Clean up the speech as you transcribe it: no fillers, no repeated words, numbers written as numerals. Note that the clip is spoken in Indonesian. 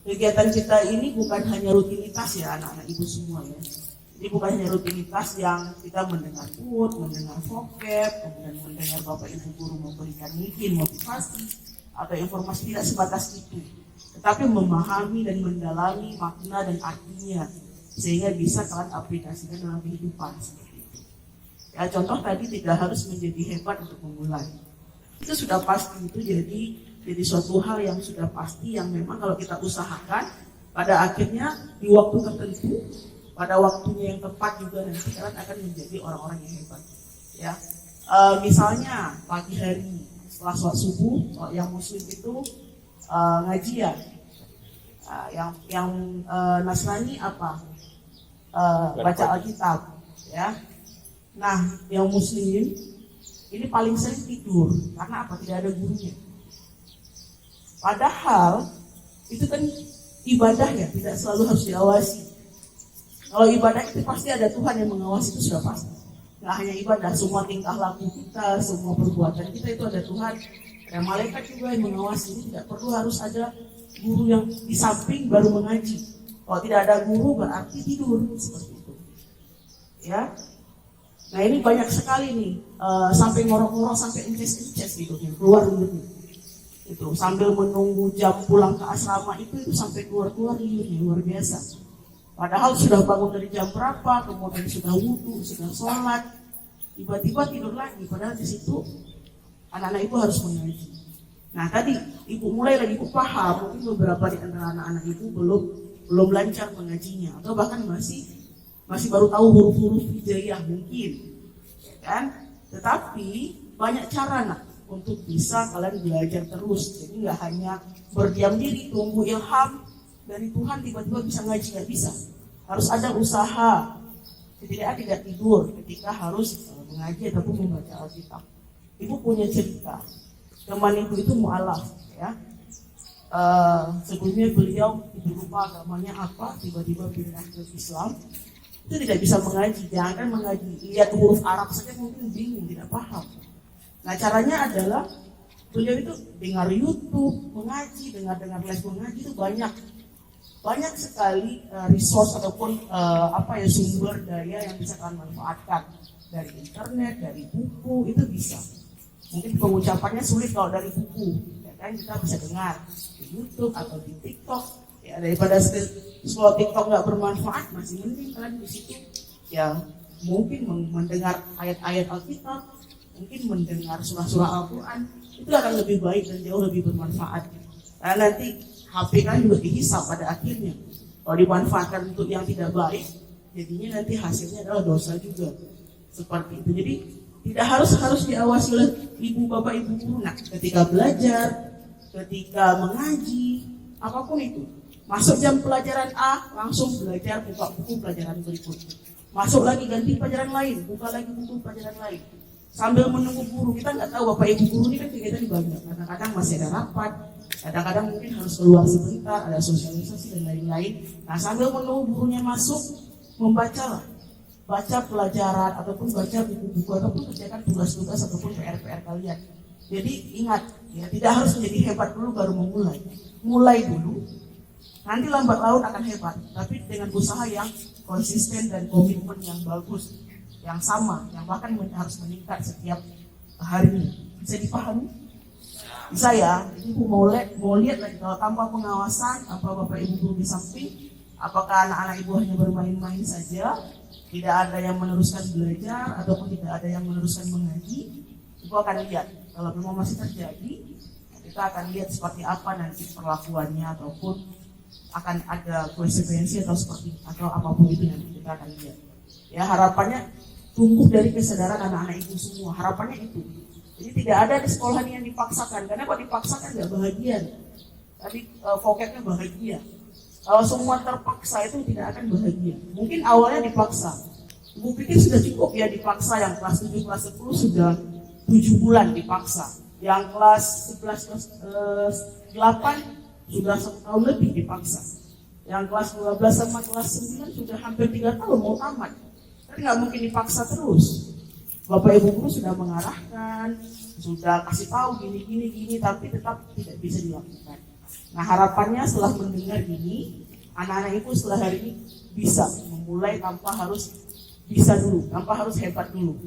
kegiatan kita ini bukan hanya rutinitas ya anak-anak ibu semua ya. Jadi bukan hanya rutinitas yang kita mendengar quote, mendengar vocab, kemudian mendengar bapak ibu guru memberikan mungkin motivasi atau informasi, tidak sebatas itu. Tetapi memahami dan mendalami makna dan artinya sehingga bisa kalian aplikasikan dalam kehidupan seperti itu. Ya contoh tadi tidak harus menjadi hebat untuk memulai. Itu sudah pasti, itu jadi suatu hal yang sudah pasti yang memang kalau kita usahakan pada akhirnya di waktu tertentu, pada waktunya yang tepat juga nanti kalian akan menjadi orang-orang yang hebat. Ya, misalnya pagi hari setelah sholat subuh, yang muslim itu ngajian, yang Nasrani apa? Baca Alkitab, ya. Nah, yang muslim ini paling sering tidur karena apa? Tidak ada gurunya. Padahal itu kan ibadah ya, tidak selalu harus diawasi. Kalau ibadah itu pasti ada Tuhan yang mengawasi, itu sudah pasti. Nggak hanya ibadah, semua tingkah laku kita, semua perbuatan kita itu ada Tuhan. Ada malaikat juga yang mengawasi. Ini tidak perlu harus ada guru yang di samping baru mengaji. Kalau tidak ada guru berarti tidur seperti itu. Ya. Nah ini banyak sekali nih, sampai ngorok-ngorok, sampai ences-ences gitu, keluar liurnya. Itu sambil menunggu jam pulang ke asrama itu sampai keluar liurnya, luar biasa. Padahal sudah bangun dari jam berapa, kemudian sudah wudu, sudah sholat, tiba-tiba tidur lagi. Padahal di situ anak-anak ibu harus mengaji. Nah tadi ibu mulai lagi ibu paham, mungkin beberapa di antara anak-anak ibu belum lancar mengajinya, atau bahkan masih baru tahu huruf-huruf hijaiyah mungkin, ya kan? Tetapi banyak cara nak untuk bisa kalian belajar terus. Jadi nggak hanya berdiam diri tunggu ilham dari Tuhan tiba-tiba bisa ngaji, nggak bisa. Harus ada usaha. Tidak tidur ketika harus mengaji ataupun membaca Alkitab. Ibu punya cerita. Teman ibu itu mu'alaf, ya. Sebelumnya beliau ibu lupa agamanya apa, tiba-tiba pindah ke Islam. Itu tidak bisa mengaji, jangan mengaji. Lihat huruf Arab saja mungkin bingung, tidak paham. Nah caranya adalah beliau itu dengar YouTube, mengaji, dengar les mengaji itu banyak sekali resource ataupun sumber daya yang bisa kalian manfaatkan dari internet, dari buku itu bisa. Mungkin pengucapannya sulit kalau dari buku, ya kan kita bisa dengar di YouTube atau di TikTok. Ya daripada kalau TikTok nggak bermanfaat, masih mending kalian di situ ya mungkin mendengar ayat-ayat Alkitab, mungkin mendengar surah-surah Al-Quran, itu akan lebih baik dan jauh lebih bermanfaat. Karena nanti HP kan juga dihisap pada akhirnya. Kalau dimanfaatkan untuk yang tidak baik, jadinya nanti hasilnya adalah dosa juga. Seperti itu. Jadi tidak harus diawasi oleh ibu bapak ibu guru. Nah, ketika belajar, ketika mengaji, apapun itu. Masuk jam pelajaran A, langsung belajar, buka buku pelajaran berikutnya. Masuk lagi ganti pelajaran lain, buka lagi buku pelajaran lain. Sambil menunggu guru, kita nggak tahu bapak ibu guru ini kan kegiatan banyak. Kadang-kadang masih ada rapat, kadang-kadang mungkin harus keluar sebentar, ada sosialisasi dan lain-lain. Nah sambil menunggu gurunya masuk, membacalah. Baca pelajaran ataupun baca buku-buku ataupun kerjakan tugas-tugas ataupun PR-PR kalian. Jadi ingat, ya tidak harus menjadi hebat dulu baru memulai. Mulai dulu. Nanti lambat laun akan hebat, tapi dengan usaha yang konsisten dan komitmen yang bagus, yang sama, yang bahkan harus meningkat setiap harinya. Bisa dipahami? Bisa ya. Jadi ibu mau lihat lagi kalau tanpa pengawasan, tanpa bapak ibu guru di samping, apakah anak-anak ibu hanya bermain-main saja, tidak ada yang meneruskan belajar ataupun tidak ada yang meneruskan mengaji, ibu akan lihat. Kalau memang masih terjadi, kita akan lihat seperti apa nanti perlakuannya ataupun akan ada konsekuensi atau apapun itu nanti kita akan lihat. Ya harapannya tumbuh dari kesadaran anak-anak ibu semua. Harapannya itu. Jadi tidak ada di sekolah yang dipaksakan. Karena kalau dipaksakan nggak bahagia. Tadi vocabnya bahagia. Kalau semua terpaksa itu tidak akan bahagia. Mungkin awalnya dipaksa. Ibu pikir sudah cukup ya dipaksa, yang kelas 7, kelas 10 sudah 7 bulan dipaksa. Yang kelas 11, kelas 8 sudah 1 tahun lebih dipaksa. Yang kelas 12 sama kelas 9 sudah hampir 3 tahun mau tamat. Tapi nggak mungkin dipaksa terus. Bapak ibu guru sudah mengarahkan, sudah kasih tahu gini, tapi tetap tidak bisa dilakukan. Nah harapannya setelah mendengar ini, anak-anak ibu setelah hari ini bisa memulai tanpa harus bisa dulu, tanpa harus hebat dulu.